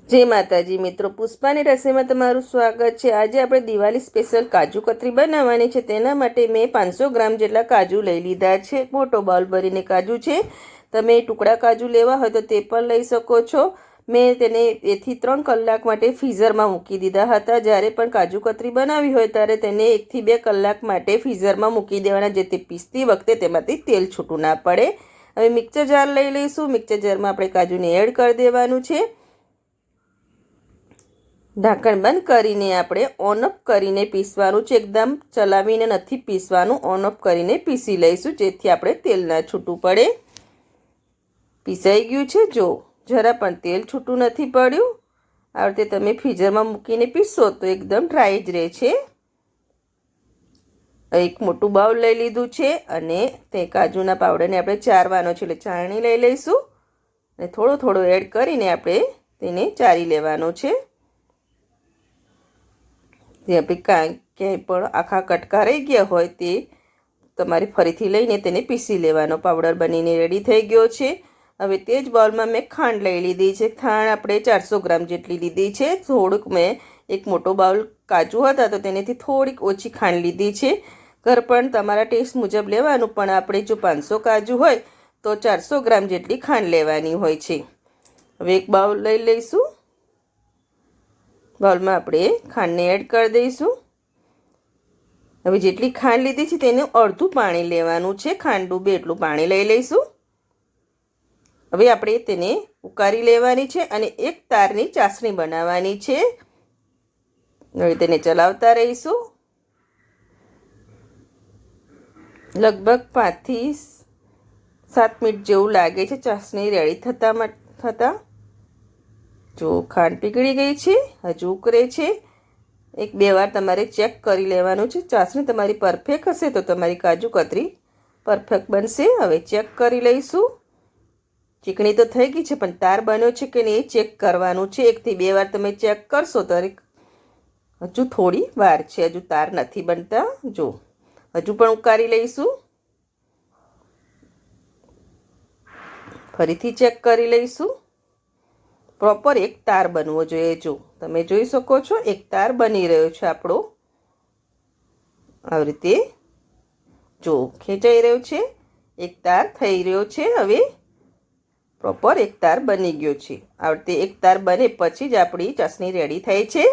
જય માતાજી મિત્રો, પુષ્પાની રસોઈમાં તમારું સ્વાગત છે। આજે આપણે દિવાળી સ્પેશિયલ કાજુ કતરી બનાવવાની છે। તેના માટે મેં 500 ગ્રામ જેટલા કાજુ લઈ લીધા છે। મોટો બાઉલ ભરીને કાજુ છે। તમે ટુકડા કાજુ લેવા હોય તો તે પણ લઈ શકો છો। મેં તેને 2 થી 3 કલાક માટે ફ્રીઝરમાં મૂકી દીધા હતા। જ્યારે પણ કાજુ કતરી બનાવી હોય ત્યારે તેને 1 થી 2 કલાક માટે ફ્રીઝરમાં મૂકી દેવાના, જેથી પીસતી વખતે તેમાંથી તેલ છૂટું ના પડે। હવે મિક્સર જાર લઈ લઈશું। મિક્સર જારમાં આપણે કાજુને એડ કરી દેવાનું છે। ઢાંકણ બંધ કરીને આપણે ઓન ઓફ કરીને પીસવાનું છે। એકદમ ચલાવીને નથી પીસવાનું, ઓન ઓફ કરીને પીસી લઈશું, જેથી આપણે તેલ ના છૂટું પડે। પીસાઈ ગયું છે। જો જરા પણ તેલ છૂટું નથી પડ્યું। આ રીતે તમે ફ્રીઝરમાં મૂકીને પીસો તો એકદમ ડ્રાય જ રહે છે। એક મોટું બાઉલ લઈ લીધું છે અને તે કાજુના પાવડરને આપણે ચારવાનો છે, એટલે ચાળણી લઈ લઈશું અને થોડો થોડો એડ કરીને આપણે તેને ચારી લેવાનો છે। જે આપણે ક્યાંય પણ આખા કટકા રહી ગયા હોય તે તમારે ફરીથી લઈને તેને પીસી લેવાનો। પાવડર બનીને રેડી થઈ ગયો છે। હવે તે જ બાઉલમાં મેં ખાંડ લઈ લીધી છે। ખાંડ આપણે 400 ગ્રામ જેટલી લીધી છે। થોડુંક મેં એક મોટો બાઉલ કાજુ હતા તો તેનાથી થોડીક ઓછી ખાંડ લીધી છે। ઘર પણ તમારા ટેસ્ટ મુજબ લેવાનું, પણ આપણે જો 500 કાજુ હોય તો 400 ગ્રામ જેટલી ખાંડ લેવાની હોય છે। હવે એક બાઉલ લઈ લઈશું। બાઉલમાં આપણે ખાંડને એડ કરી દઈશું। હવે જેટલી ખાંડ લીધી છે તેનું અડધું પાણી લેવાનું છે। ખાંડ ડૂબે એટલું પાણી લઈ લઈશું। હવે આપણે તેને ઉકાળી લેવાની છે અને એક તારની ચાસણી બનાવવાની છે। હવે તેને ચલાવતા રહીશું। લગભગ 5 થી 7 મિનિટ જેવું લાગે છે ચાસણી રેડી થતા। જો ખાંડ પીગળી ગઈ છે, હજુ ઉકળે છે। 1-2 વાર તમારે ચેક કરી લેવાનું છે। ચાસણી તમારી પરફેક્ટ હશે તો તમારી કાજુ કતરી પરફેક્ટ બનશે। હવે ચેક કરી લઈશું। ચીકણી તો થઈ ગઈ છે, પણ તાર બન્યો છે કે નહીં એ ચેક કરવાનું છે। 1 થી 2 વાર તમે ચેક કરશો તો હજુ થોડી વાર છે, હજુ તાર નથી બનતા। જો હજુ પણ ઉકાળી લઈશું। ફરીથી ચેક કરી લઈશું। પ્રોપર એક તાર બનવો જોઈએ। જો તમે જોઈ શકો છો એક તાર બની રહ્યો છે આપણો। આવી રીતે જો ખેંચાઈ રહ્યો છે, એક તાર થઈ રહ્યો છે। હવે પ્રોપર એક તાર બની ગયો છે। આવી રીતે એક તાર બને પછી જ આપણી ચાસણી રેડી થાય છે।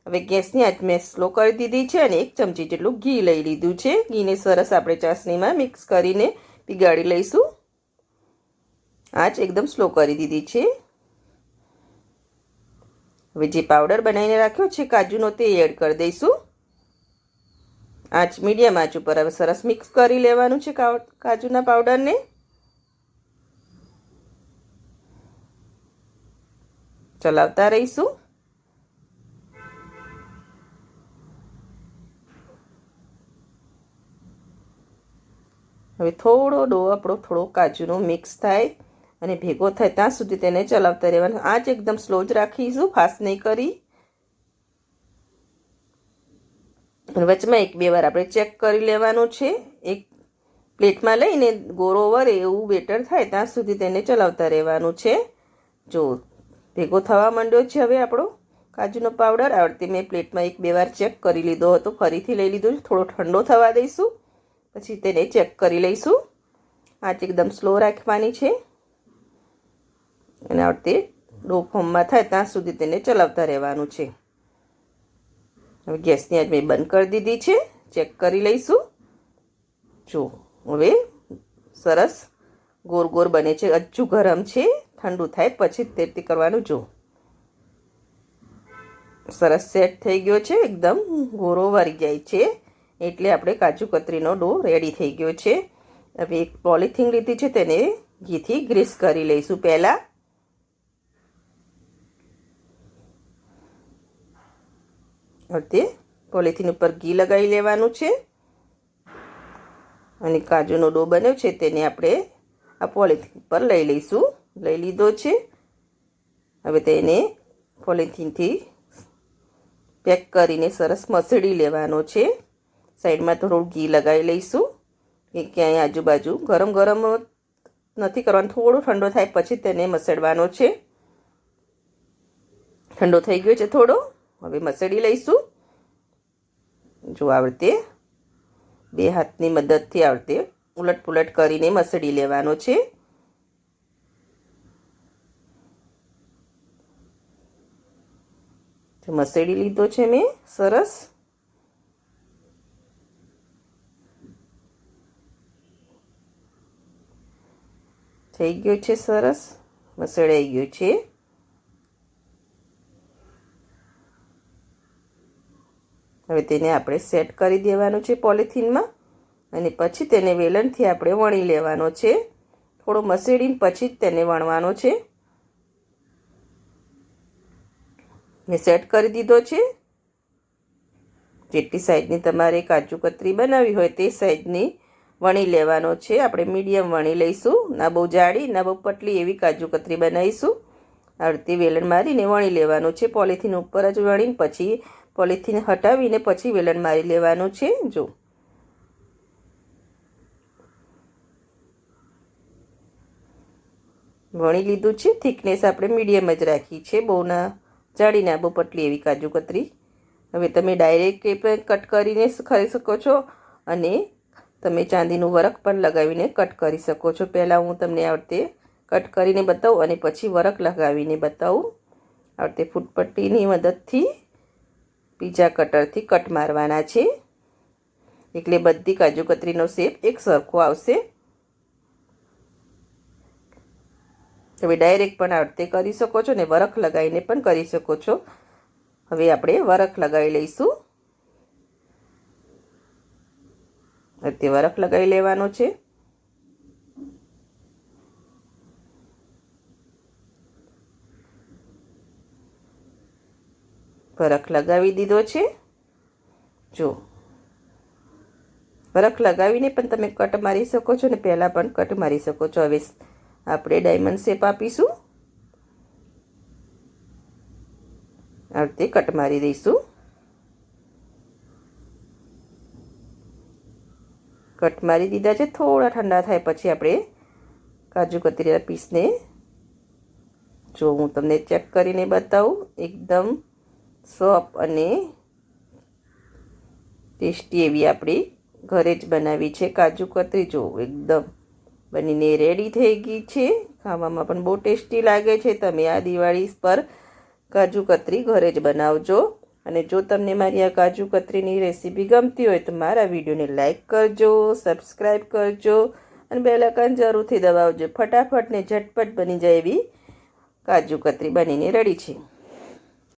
હવે ગેસની આંચ મેં સ્લો કરી દીધી છે અને 1 ચમચી જેટલું ઘી લઈ લીધું છે। ઘીને સરસ આપણે ચાસણીમાં મિક્સ કરીને પીગાળી લઈશું। આંચ એકદમ સ્લો કરી દીધી છે। હવે જે પાવડર બનાવીને રાખ્યો છે કાજુનો તે એડ કરી દઈશું। આંચ મીડિયમ આંચ ઉપર હવે સરસ મિક્સ કરી લેવાનું છે કાજુના પાવડરને। ચલાવતા રહીશું। હવે થોડો ડો આપણો થોડો કાજુનો મિક્સ થાય અને ભેગો થાય ત્યાં સુધી તેને ચલાવતા રહેવાનું। આંચ એકદમ સ્લો જ રાખીશું, ફાસ્ટ નહીં કરી। વચમાં 1-2 વાર આપણે ચેક કરી લેવાનું છે। એક પ્લેટમાં લઈને ગોળો વરે એવું બેટર થાય ત્યાં સુધી તેને ચલાવતા રહેવાનું છે। જો ભેગો થવા માંડ્યો છે હવે આપણો કાજુનો પાવડર। આ વખતે મેં પ્લેટમાં 1-2 વાર ચેક કરી લીધો હતો, ફરીથી લઈ લીધો છે। થોડો ઠંડો થવા દઈશું, પછી તેને ચેક કરી લઈશું। આંચ એકદમ સ્લો રાખવાની છે અને આ વખતે ડો ફોર્મમાં થાય ત્યાં સુધી તેને ચલાવતા રહેવાનું છે। હવે ગેસની આંચ મેં બંધ કરી દીધી છે। ચેક કરી લઈશું। જો હવે સરસ ગોળ ગોળ બને છે। હજુ ગરમ છે, ઠંડુ થાય પછી તે કરવાનું। જો સરસ સેટ થઈ ગયો છે, એકદમ ગોળો વળી જાય છે, એટલે આપણે કાજુ કતરીનો ડો રેડી થઈ ગયો છે। હવે એક પોલિથીન લીધી છે, તેને ઘીથી ગ્રીસ કરી લઈશું પહેલાં। તે પોલિથીન ઉપર ઘી લગાવી લેવાનું છે અને કાજુનો ડો બન્યો છે તેને આપણે આ પોલિથીન પર લઈ લઈશું। લઈ લીધો છે। હવે તેને પોલિથીનથી પેક કરીને સરસ મસળી લેવાનો છે। સાઈડમાં થોડું ઘી લગાવી લઈશું કે ક્યાંય આજુબાજુ ગરમ ગરમ નથી કરવાનું, થોડો ઠંડો થાય પછી તેને મસળવાનો છે। ઠંડો થઈ ગયો છે થોડો. હવે મસળી લઈશું. જો આ રીતે 2 હાથની મદદથી આ રીતે ઉલટ પુલટ કરીને મસળી લેવાનો છે. મસળી લીધો છે મેં સરસ. થઈ ગયો છે સરસ, મસળાઈ ગયો છે. હવે તેને આપણે સેટ કરી દેવાનું છે પોલિથીનમાં અને પછી તેને વેલણથી આપણે વણી લેવાનો છે. થોડો મસળીને પછી જ તેને વણવાનો છે. મેં સેટ કરી દીધો છે. જેટલી સાઈઝની તમારે કાજુ કતરી બનાવી હોય તે સાઈઝની વણી લેવાનો છે. આપણે મીડિયમ વણી લઈશું, ના બહુ જાડી ના બહુ પતલી એવી કાજુ કતરી બનાવીશું. આ રીતે વેલણ મારીને વણી લેવાનું છે. પોલિથીન ઉપર જ વણીને પછી પોલિથીન હટાવીને પછી વેલણ મારી લેવાનું છે. જો વણી લીધું છે. થિકનેસ આપણે મીડિયમ જ રાખી છે, બહુ ના જાડી ના બહુ પતલી એવી કાજુ કતરી. હવે તમે ડાયરેક્ટ એ પણ કટ કરીને ખાઈ શકો છો અને તમે ચાંદીનું વરખ પણ લગાવીને કટ કરી શકો છો. પહેલાં હું તમને આ રીતે કટ કરીને બતાવું અને પછી વરખ લગાવીને બતાવું. આ રીતે ફૂટપટ્ટીની મદદથી બીજા કટરથી કટ મારવાના છે, એટલે બધી કાજુ કતરીનો શેપ એક સરખો આવશે. તમે ડાયરેક્ટ પણ આ રીતે કરી શકો છો ને વરખ લગાવીને પણ કરી શકો છો. હવે આપણે વરખ લગાવી લઈશું. આ રીતે વરખ લગાવી લેવાનો છે. વરખ લગાવી દીધો છે. જો વરખ લગાવીને પણ તમે કટ મારી શકો છો ને પહેલાં પણ કટ મારી શકો છો. હવે આપણે ડાયમંડ શેપ આપીશું. આ રીતે કટ મારી દઈશું. કટ મારી દીધા છે. થોડા ઠંડા થાય પછી આપણે કાજુ કતરીના પીસને જો હું તમને ચેક કરીને બતાવું. એકદમ સોફ્ટ અને ટેસ્ટી એવી આપણી ઘરે જ બનાવી છે કાજુ કતરી. જો એકદમ બનીને રેડી થઈ ગઈ છે. ખાવામાં પણ બહુ ટેસ્ટી લાગે છે. તમે આ દિવાળી પર કાજુ કતરી ઘરે જ બનાવજો. અને જો તમને મારી આ કાજુ કતરીની રેસીપી ગમતી હોય તો મારા વિડીયોને લાઈક કરજો, સબસ્ક્રાઈબ કરજો અને બેલ આઇકન જરૂરથી દબાવજો. ફટાફટ ને ઝટપટ બની જાય એવી કાજુ કતરી બનીને રેડી છે.